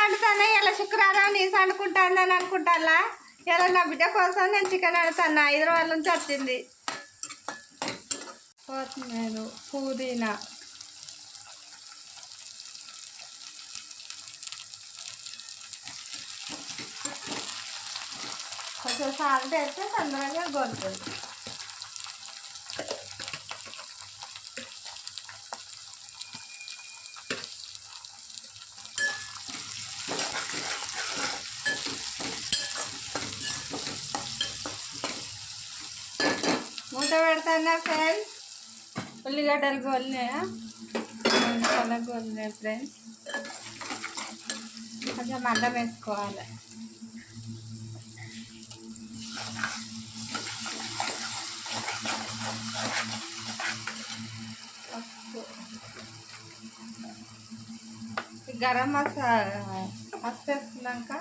వండుతాను. ఇలా శుక్రవారం నీసు వండుకుంటాను అనుకుంటానా. ఇలా నా బిడ్డ కోసం నేను చికెన్ వండుతాను. హైదరాబాద్ నుంచి వచ్చింది. కొత్తిమీర, పుదీనా, కొంచెం సాల్ట్ వేస్తే తొందరగా గొలుతుంది. మూత పెడతానా ఫ్రెండ్స్. ఉల్లిగడ్డలు గోలినాయా, చాలా గోలినాయి ఫ్రెండ్స్. కొంచెం అల్లం వేసుకోవాలి. గరం మసాలా ఫస్ట్ వేసుకున్నాక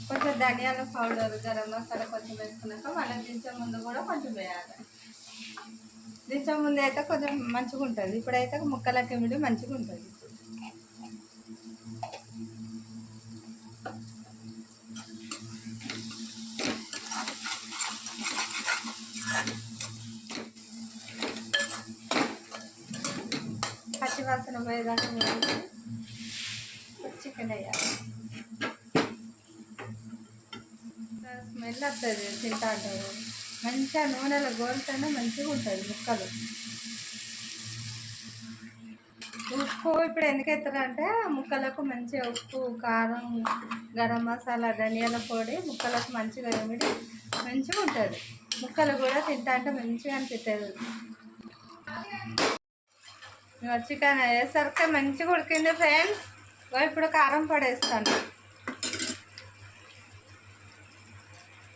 కొంచెం ధనియాల పౌడర్, గరం మసాలా కొంచెం వేసుకున్నాక మళ్ళీ దించే ముందు కూడా కొంచెం వేయాలి. దించే ముందు అయితే కొంచెం మంచిగా ఉంటుంది. ఇప్పుడైతే ముక్కలకి మిడి మంచిగా ఉంటుంది. పచ్చివాసన పోయేదాకా చికెన్ వేయాలి. స్మెల్ వస్తుంది తింటా అంటారు. మంచిగా నూనెలో గోలుతూనే మంచిగా ఉంటుంది ముక్కలు. ఉప్పు ఇప్పుడు ఎందుకు ఎత్తారంటే ముక్కలకు మంచిగా ఉప్పు, కారం, గరం మసాలా, ధనియాల పొడి ముక్కలకు మంచిగా ఏమిటి మంచిగా ఉంటుంది. ముక్కలు కూడా తింటా అంటే మంచిగా అనిపిస్తుంది. చికెన్ వేసరికి మంచిగా ఉడికింది ఫ్రెండ్స్. ఇప్పుడు కారం పొడి వేస్తాను.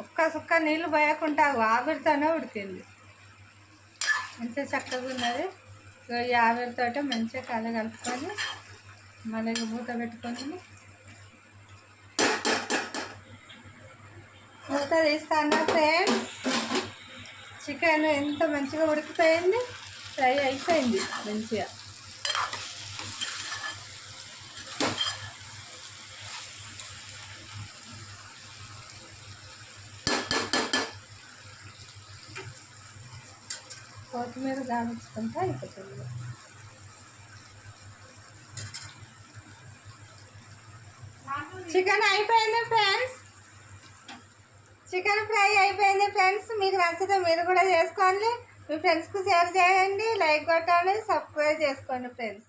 ఒక్క సుక్క నీళ్ళు పోయకుండా ఆవిరితోనే ఉడికింది. మంచిగా చక్కగా ఉన్నది. ఈ ఆవిరితో మంచిగా కలుపుకొని మళ్ళీ మూత పెట్టుకొని మూత తీస్తాను ఫ్రెండ్స్. చికెన్ ఎంత మంచిగా ఉడికిపోయింది, ఫ్రై అయిపోయింది మంచిగా. కొత్తిమీర దాల్చుకుంటే అయిపోతుంది. చికెన్ అయిపోయింది ఫ్రెండ్స్. చికెన్ ఫ్రై అయిపోయింది ఫ్రెండ్స్. మీకు నచ్చితే మీరు కూడా చేసుకోండి. మీ ఫ్రెండ్స్కి షేర్ చేయండి, లైక్ కొట్టండి, సబ్స్క్రైబ్ చేసుకోండి ఫ్రెండ్స్.